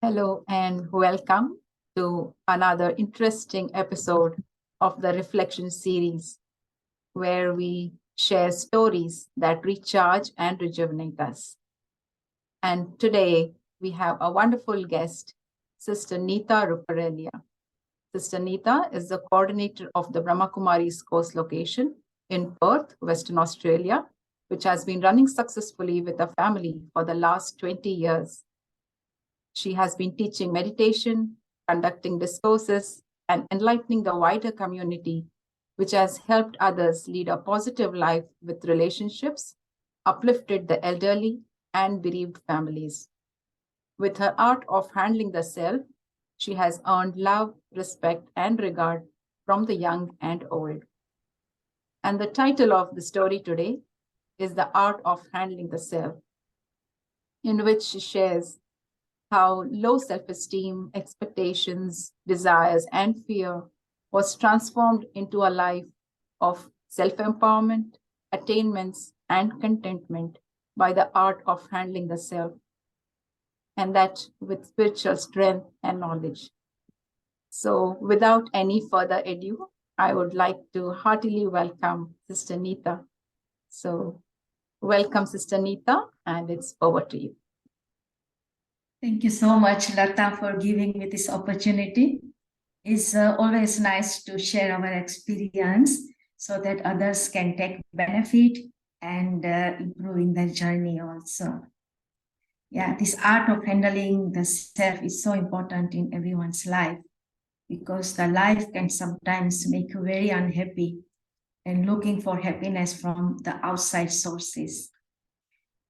Hello and welcome to another interesting episode of the Reflection series, where we share stories that recharge and rejuvenate us. And today we have a wonderful guest, Sister Neeta Ruparelia. Sister Neeta is the coordinator of the Brahma Kumaris course location in Perth, Western Australia, which has been running successfully with a family for the last 20 years. She has been teaching meditation, conducting discourses, and enlightening the wider community, which has helped others lead a positive life with relationships, uplifted the elderly and bereaved families. With her art of handling the self, she has earned love, respect, and regard from the young and old. And the title of the story today is The Art of Handling the Self, in which she shares how low self-esteem, expectations, desires, and fear was transformed into a life of self-empowerment, attainments, and contentment by the art of handling the self, and that with spiritual strength and knowledge. So without any further ado, I would like to heartily welcome Sister Neeta. So welcome, Sister Neeta, and it's over to you. Thank you so much, Lata, for giving me this opportunity. It's always nice to share our experience so that others can take benefit and improve in their journey also. Yeah, this art of handling the self is so important in everyone's life because the life can sometimes make you very unhappy and looking for happiness from the outside sources.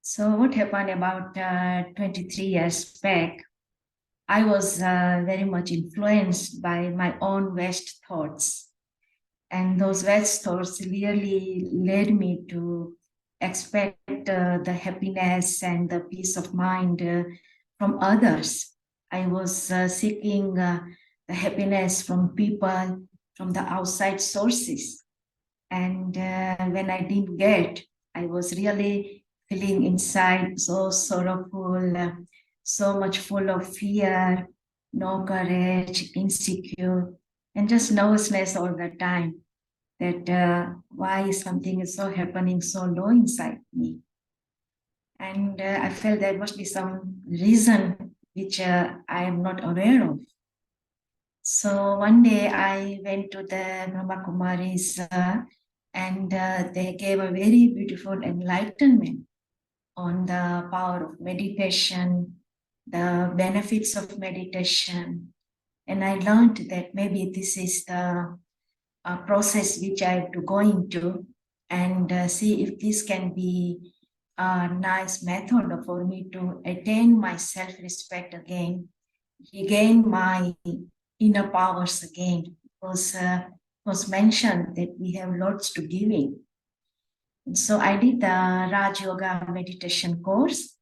So what happened about 23 years back, I was very much influenced by my own West thoughts. And those West thoughts really led me to expect the happiness and the peace of mind from others. I was seeking the happiness from people, from the outside sources. And when I didn't get, I was really feeling inside so sorrowful, so much full of fear, no courage, insecure, and just nervousness all the time. That why something is so happening so low inside me. And I felt there must be some reason which I am not aware of. So one day I went to the Brahma Kumaris and they gave a very beautiful enlightenment on the power of meditation, the benefits of meditation. And I learned that maybe this is the process which I have to go into and see if this can be a nice method for me to attain my self-respect again, regain my inner powers again. Because was mentioned that we have lots to giving. So I did the Raj Yoga meditation course,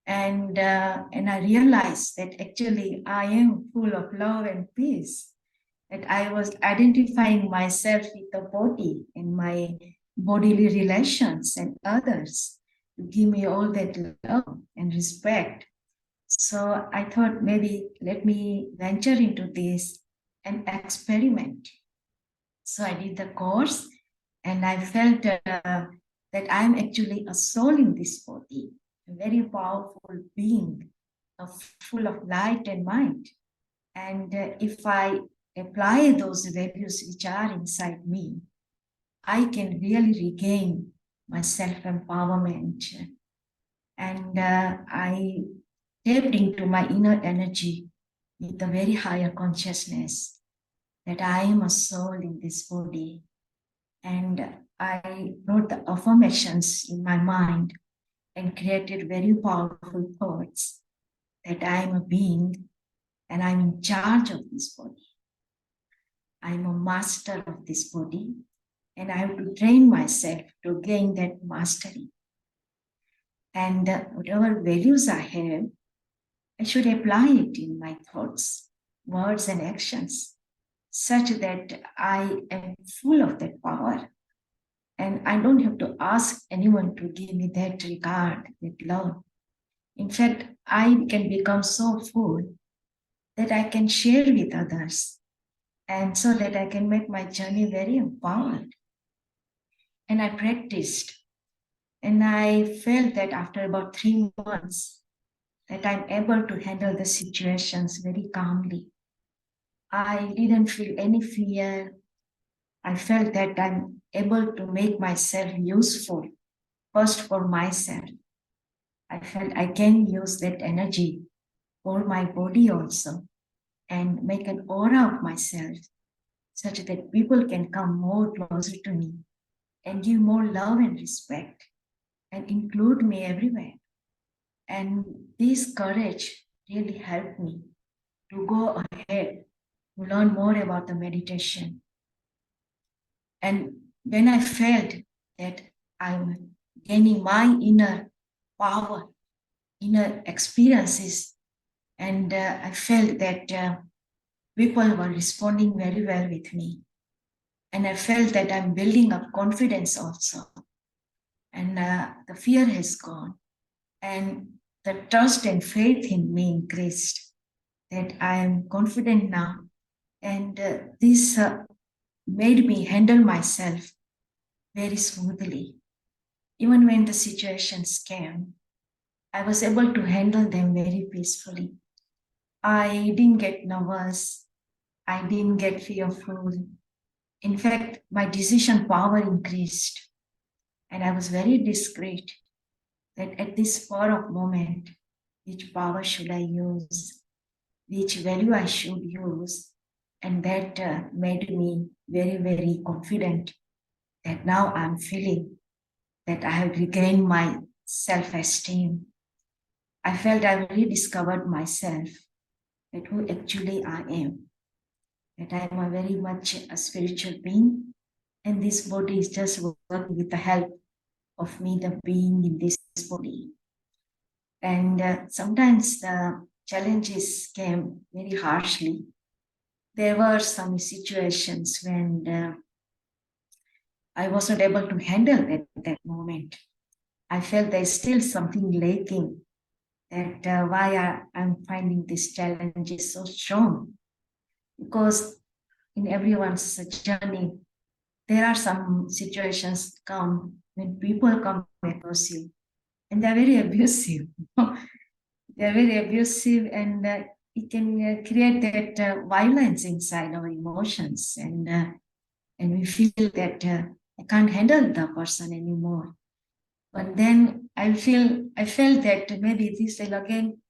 and I realized that actually I am full of love and peace. That I was identifying myself with the body and my bodily relations and others to give me all that love and respect. So I thought maybe let me venture into this and experiment. So I did the course and I felt that I'm actually a soul in this body, a very powerful being, full of light and mind. And if I apply those values which are inside me, I can really regain my self-empowerment. And I tapped into my inner energy with a very higher consciousness that I am a soul in this body. And I wrote the affirmations in my mind and created very powerful thoughts that I am a being and I'm in charge of this body. I'm a master of this body and I have to train myself to gain that mastery. And whatever values I have, I should apply it in my thoughts, words, and actions, such that I am full of that power. And I don't have to ask anyone to give me that regard, that love. In fact, I can become so full that I can share with others, and so that I can make my journey very empowered. And I practiced, and I felt that after about 3 months, that I'm able to handle the situations very calmly. I didn't feel any fear. I felt that I'm able to make myself useful, first for myself. I felt I can use that energy for my body also and make an aura of myself such that people can come more closer to me and give more love and respect and include me everywhere. And this courage really helped me to go ahead to learn more about the meditation. And when I felt that I'm gaining my inner power, inner experiences, and I felt that people were responding very well with me. And I felt that I'm building up confidence also. And the fear has gone. And the trust and faith in me increased. That I am confident now. And this made me handle myself very smoothly. Even when the situations came, I was able to handle them very peacefully. I didn't get nervous. I didn't get fearful. In fact, my decision power increased. And I was very discreet that at this spur of moment, which power should I use? Which value I should use? And that made me very, very confident that now I'm feeling that I have regained my self-esteem. I felt I rediscovered myself, that who actually I am, that I am a very much a spiritual being, and this body is just working with the help of me, the being in this body. And sometimes the challenges came very harshly. There were some situations when I was not able to handle at that moment. I felt there's still something lacking, that why I'm finding this challenge is so strong. Because in everyone's journey, there are some situations come when people come across you and they're very abusive. They're very abusive, and it can create that violence inside our emotions, and we feel that I can't handle the person anymore. But then I felt that maybe this will again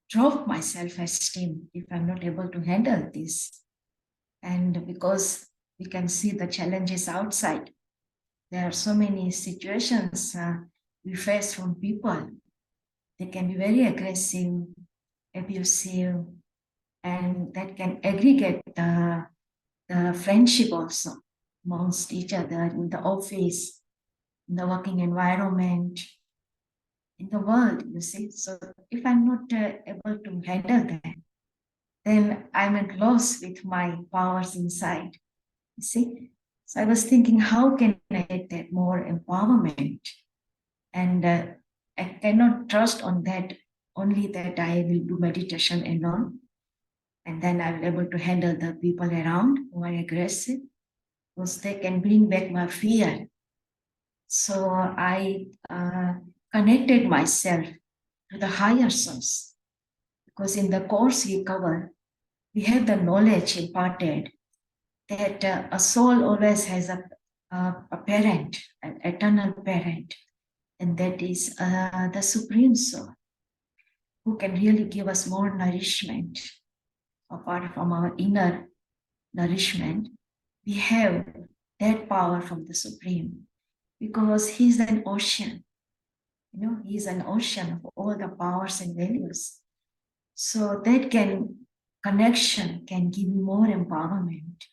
drop my self-esteem if I'm not able to handle this. And because we can see the challenges outside, there are so many situations we face from people. They can be very aggressive, abusive, and that can aggregate the friendship also amongst each other in the office, in the working environment, in the world, you see. So if I'm not able to handle that, then I'm at loss with my powers inside, you see. So I was thinking, how can I get that more empowerment? And I cannot trust on that, only that I will do meditation alone. And then I will be able to handle the people around who are aggressive, because they can bring back my fear. So I connected myself to the higher source, because in the course we cover, we have the knowledge imparted that a soul always has a parent, an eternal parent, and that is the Supreme Soul, who can really give us more nourishment. Apart from our inner nourishment, we have that power from the Supreme, because He's an ocean. You know, He's an ocean of all the powers and values. So that connection can give me more empowerment.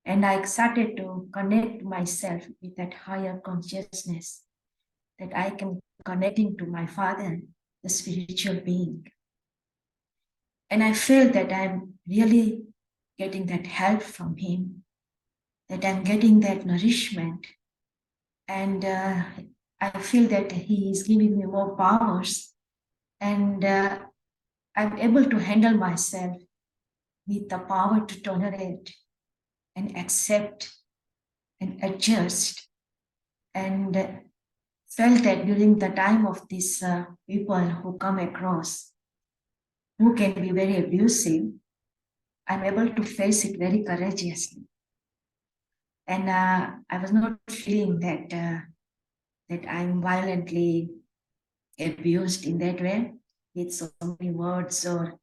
And I started to connect myself with that higher consciousness, that I can connecting to my Father, the spiritual being. And I feel that I'm really getting that help from Him, that I'm getting that nourishment. And I feel that He is giving me more powers, and I'm able to handle myself with the power to tolerate and accept and adjust, and felt that during the time of these people who come across, who can be very abusive, I'm able to face it very courageously. And I was not feeling that I'm violently abused in that way, with so many words or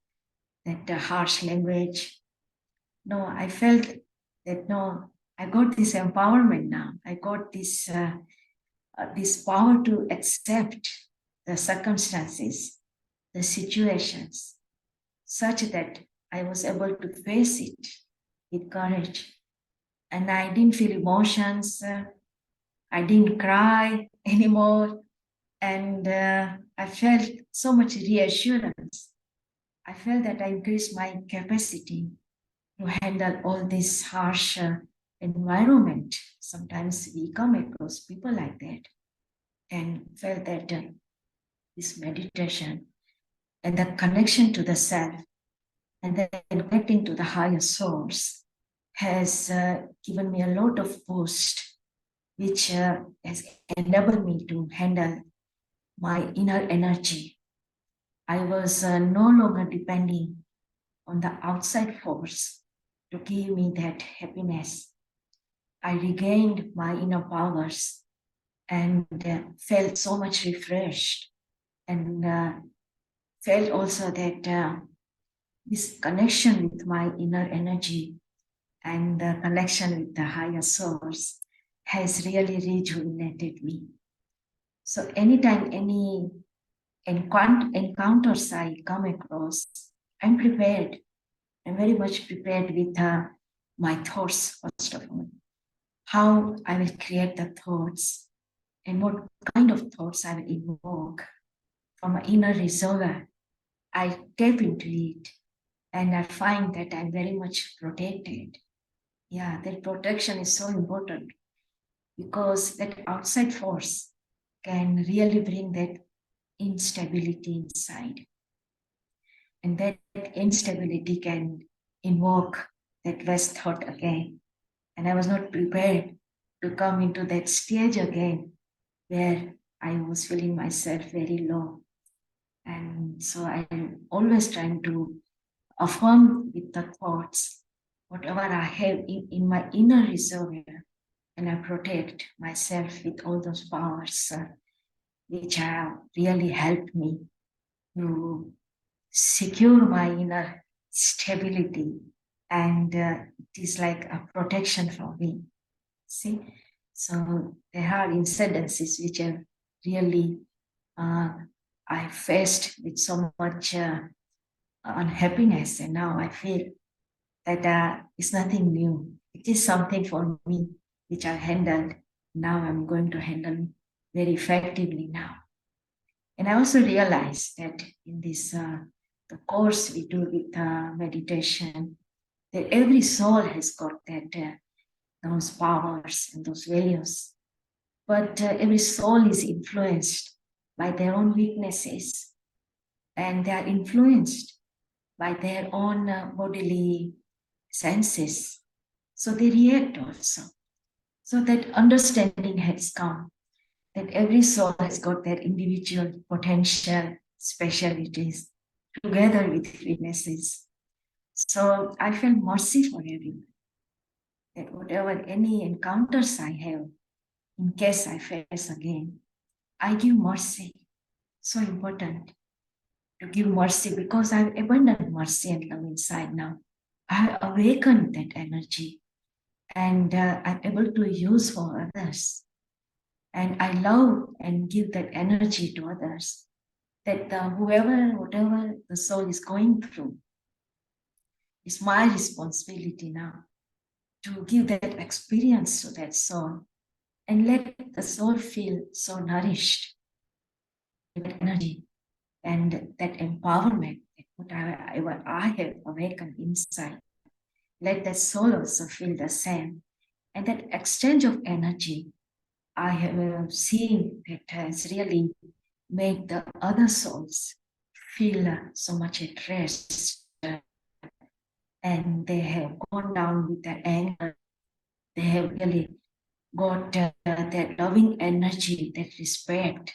that harsh language. No, I felt that no, I got this empowerment now. I got this this power to accept the circumstances, the situations, such that I was able to face it with courage. And I didn't feel emotions. I didn't cry anymore. And I felt so much reassurance. I felt that I increased my capacity to handle all this harsh environment. Sometimes we come across people like that, and felt that this meditation and the connection to the self and then connecting to the higher source has given me a lot of boost, which has enabled me to handle my inner energy. I was no longer depending on the outside force to give me that happiness. I regained my inner powers and felt so much refreshed, and felt also that this connection with my inner energy and the connection with the higher source has really rejuvenated me. So anytime any encounters I come across, I'm prepared. I'm very much prepared with my thoughts, first of all. How I will create the thoughts and what kind of thoughts I will evoke from my inner reservoir. I tap into it and I find that I'm very much protected. Yeah, that protection is so important because that outside force can really bring that instability inside. And that instability can invoke that West thought again. And I was not prepared to come into that stage again where I was feeling myself very low. And so I'm always trying to affirm with the thoughts whatever I have in my inner reservoir, and I protect myself with all those powers which have really helped me to secure my inner stability, and it is like a protection for me. See, so there are incidences which have really I faced with so much unhappiness, and now I feel that it's nothing new. It is something for me which I've handled. Now I'm going to handle very effectively now. And I also realized that in this the course we do with meditation, that every soul has got that those powers and those values. But every soul is influenced by their own weaknesses, and they are influenced by their own bodily senses. So they react also. So that understanding has come, that every soul has got their individual potential specialities together with weaknesses. So I feel mercy for everyone, that whatever any encounters I have, in case I face again, I give mercy. So important to give mercy because I've abundant mercy and love inside now. I awakened that energy, and I'm able to use for others. And I love and give that energy to others. That whatever the soul is going through, it's my responsibility now to give that experience to that soul and let the soul feel so nourished with energy and that empowerment that what I have awakened inside. Let that soul also feel the same. And that exchange of energy I have seen that has really made the other souls feel so much at rest and they have gone down with their anger. They have really got that loving energy, that respect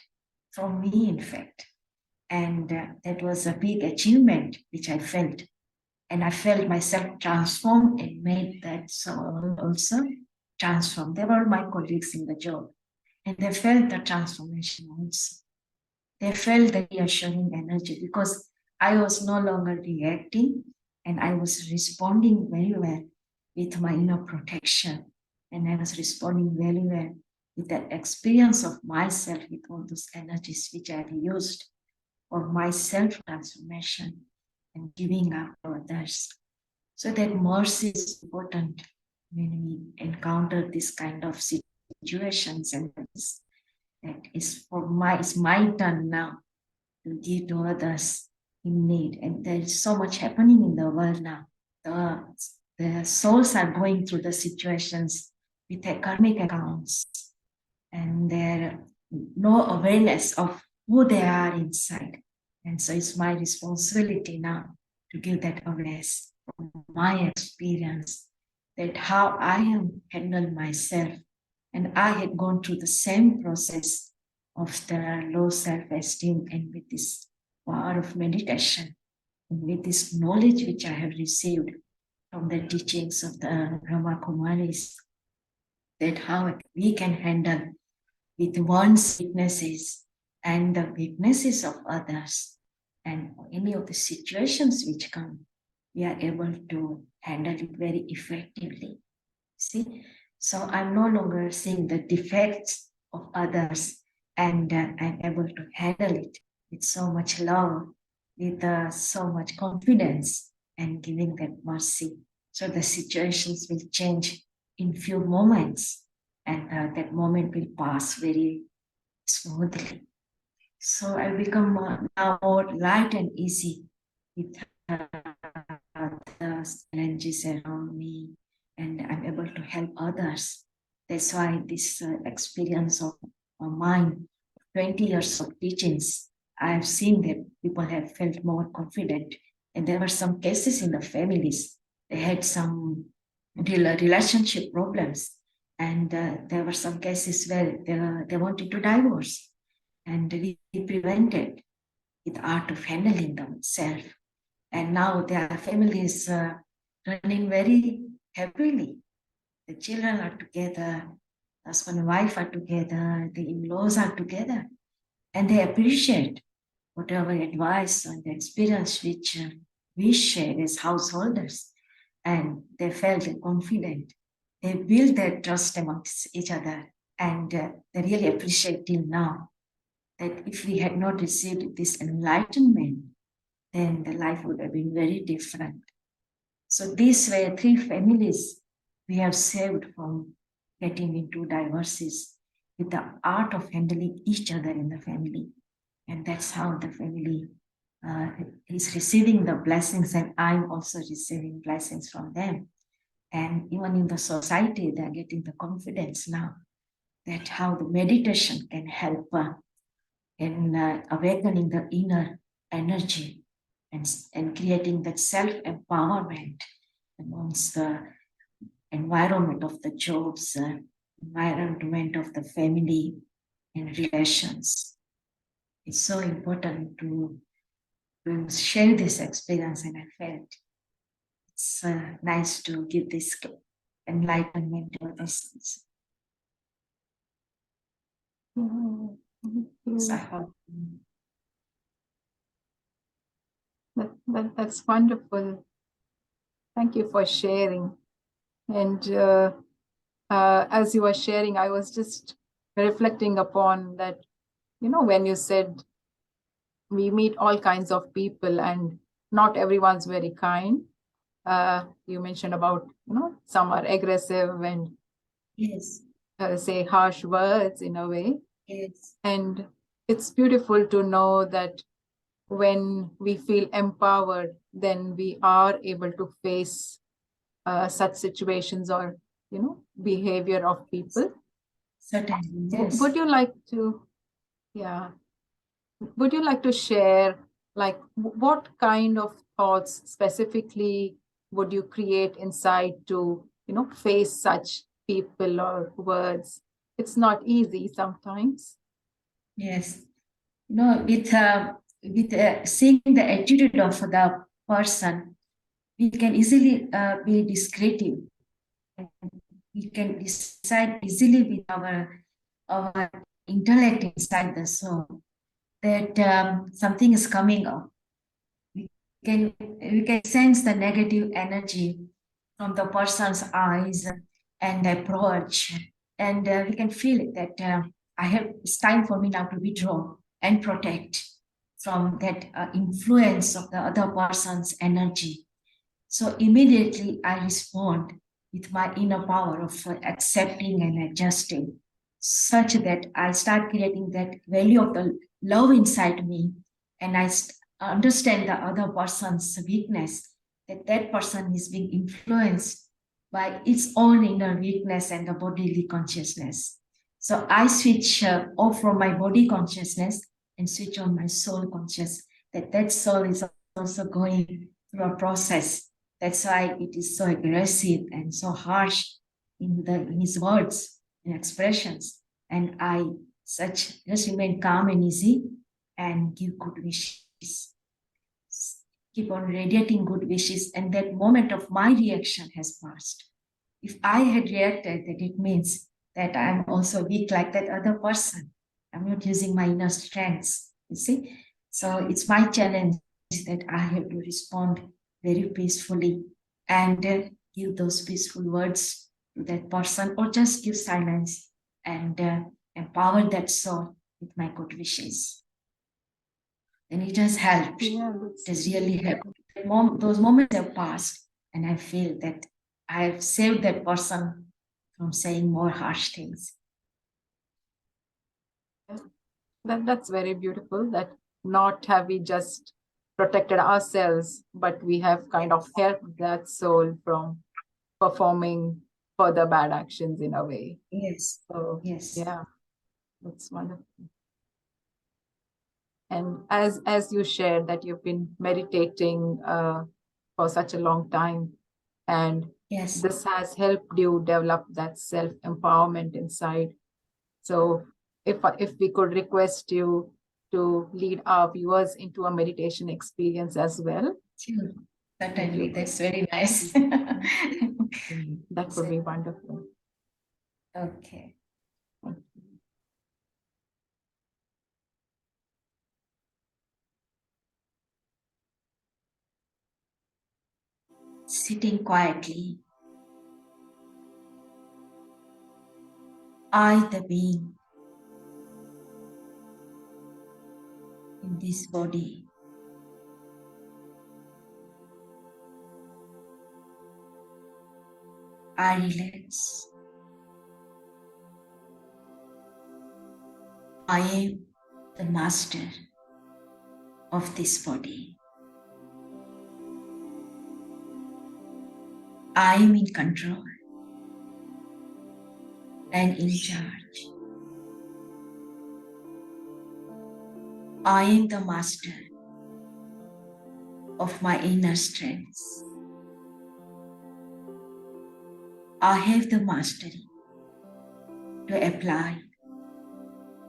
from me, in fact. And that was a big achievement which I felt. And I felt myself transformed and made that soul also transformed. They were my colleagues in the job, and they felt the transformation also. They felt the reassuring energy because I was no longer reacting and I was responding very well with my inner protection. And I was responding very well with that experience of myself with all those energies which I had used for my self transformation and giving up to others. So that mercy is important when we encounter this kind of situations, and that is it's my turn now to give to others in need. And there is so much happening in the world now. The souls are going through the situations with their karmic accounts, and there no awareness of who they are inside. And so it's my responsibility now to give that awareness from my experience, that how I have handled myself. And I had gone through the same process of the low self-esteem, and with this power of meditation, and with this knowledge which I have received from the teachings of the Brahma Kumaris, that how we can handle with one's weaknesses and the weaknesses of others, and any of the situations which come, we are able to handle it very effectively. See, so I'm no longer seeing the defects of others, and I'm able to handle it with so much love, with so much confidence, and giving that mercy. So the situations will change in few moments, and that moment will pass very smoothly. So I become now more light and easy with the challenges around me, and I'm able to help others. That's why this experience of mine, 20 years of teachings, I've seen that people have felt more confident. And there were some cases in the families, they had some relationship problems. And there were some cases where they wanted to divorce. And we prevented with art of handling themselves. And now their family is running very happily. The children are together, husband and wife are together, the in-laws are together, and they appreciate whatever advice and the experience which we share as householders, and they felt confident. They build their trust amongst each other, and they really appreciate till now that if we had not received this enlightenment, then the life would have been very different. So these were 3 families we have saved from getting into divorces with the art of handling each other in the family. And that's how the family is receiving the blessings, and I'm also receiving blessings from them. And even in the society, they're getting the confidence now that how the meditation can help in awakening the inner energy and creating that self-empowerment amongst the environment of the jobs, environment of the family and relations. It's so important to share this experience, and I felt it's nice to give this enlightenment to others. So I hope. That's wonderful. Thank you for sharing. And as you were sharing, I was just reflecting upon that, when you said we meet all kinds of people and not everyone's very kind. You mentioned about, some are aggressive and Yes. Say harsh words in a way. Yes. And it's beautiful to know that when we feel empowered, then we are able to face such situations or, behavior of people. Certainly, yes. Would you like to, would you like to share, like, what kind of thoughts specifically would you create inside to, face such people or words? It's not easy sometimes. Yes. With seeing the attitude of the person, we can easily be descriptive. We can decide easily with our intellect inside the soul that something is coming up. We can sense the negative energy from the person's eyes and approach, and we can feel it that it's time for me now to withdraw and protect from that influence of the other person's energy. So immediately I respond with my inner power of accepting and adjusting, such that I start creating that value of the love inside me, and I understand the other person's weakness, that that person is being influenced by its own inner weakness and the bodily consciousness. So I switch off from my body consciousness and switch on my soul conscious, that soul is also going through a process. That's why it is so aggressive and so harsh in his words and expressions. And I just remain calm and easy and give good wishes. Keep on radiating good wishes, and that moment of my reaction has passed. If I had reacted, that it means that I'm also weak like that other person. I'm not using my inner strengths, you see. So it's my challenge that I have to respond very peacefully and give those peaceful words to that person, or just give silence and empower that soul with my good wishes. And it has helped. Yeah, it has really helped. Those moments have passed, and I feel that I have saved that person from saying more harsh things. That's very beautiful, that not have we just protected ourselves, but we have kind of helped that soul from performing further bad actions in a way. Yes. So Yes. yeah, that's wonderful. And as you shared that you've been meditating for such a long time, and Yes. this has helped you develop that self-empowerment inside. So if we could request you to lead our viewers into a meditation experience as well. Sure. Certainly, that's very nice. That would be wonderful. Okay. Sitting quietly, I, the being in this body, I relax. I am the master of this body. I am in control and in charge. I am the master of my inner strengths. I have the mastery to apply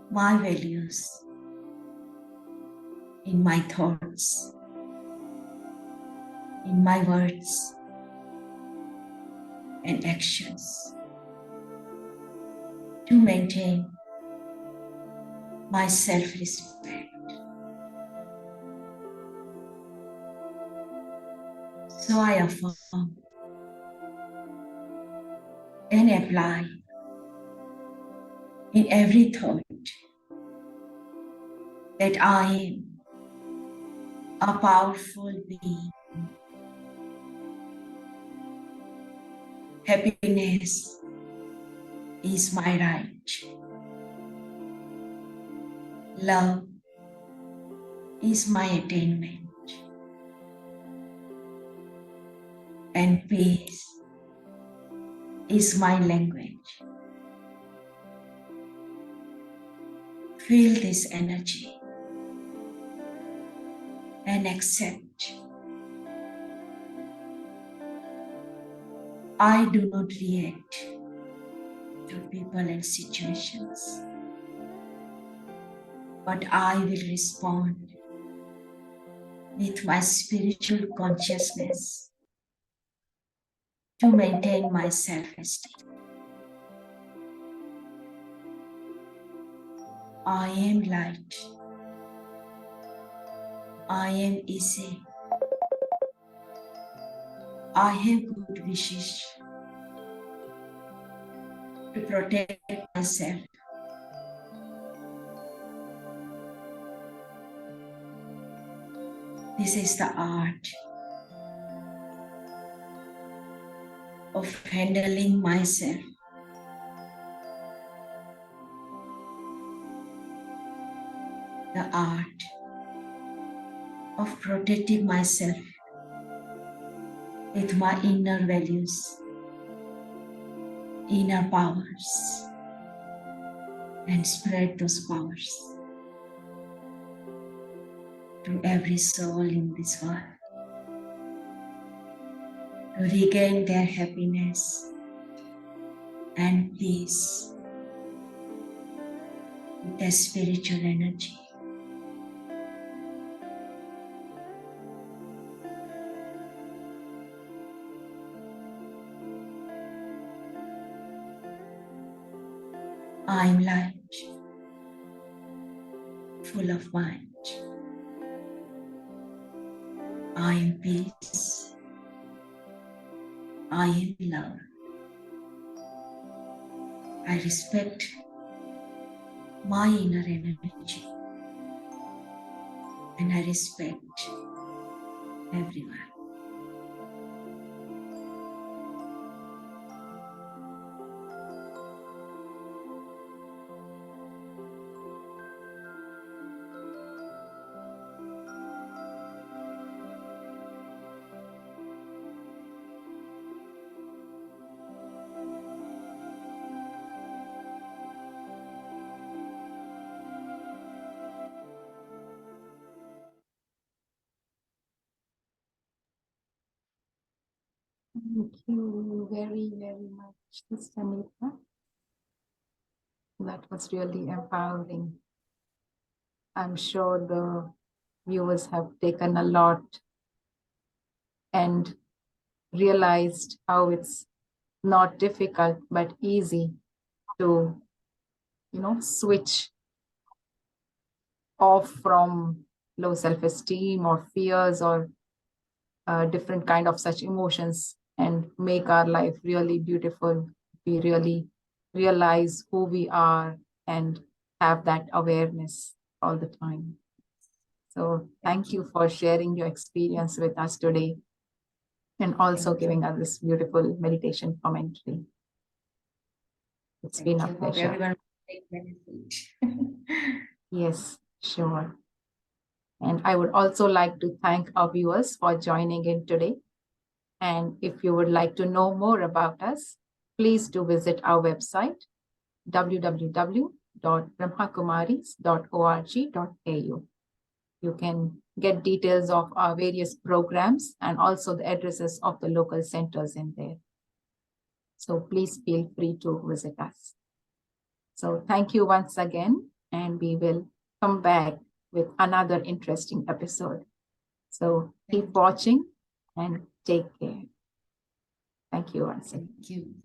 my values in my thoughts, in my words and actions, to maintain my self-respect. So I affirm and apply in every thought that I am a powerful being. Happiness is my right. Love is my attainment. And peace is my language. Feel this energy and accept I do not react to people and situations, but I will respond with my spiritual consciousness to maintain my self-esteem. I am light. I am easy. I have good wishes to protect myself. This is the art of handling myself. The art of protecting myself with my inner values, inner powers, and spread those powers to every soul in this world to regain their happiness and peace with their spiritual energy. I am light, full of mind. I am peace. I am love. I respect my inner energy and I respect everyone. Thank you very, very much, Sister Neeta. That was really empowering. I'm sure the viewers have taken a lot and realized how it's not difficult but easy to, switch off from low self-esteem or fears or different kind of such emotions and make our life really beautiful. We really realize who we are and have that awareness all the time. So thank you for sharing your experience with us today and also giving us this beautiful meditation commentary. It's been a pleasure. Everyone take benefit. Yes, sure. And I would also like to thank our viewers for joining in today. And if you would like to know more about us, please do visit our website, www.brahmakumaris.org.au. You can get details of our various programs and also the addresses of the local centers in there. So please feel free to visit us. So thank you once again, and we will come back with another interesting episode. So keep watching and take care. Thank you once again. Thank you.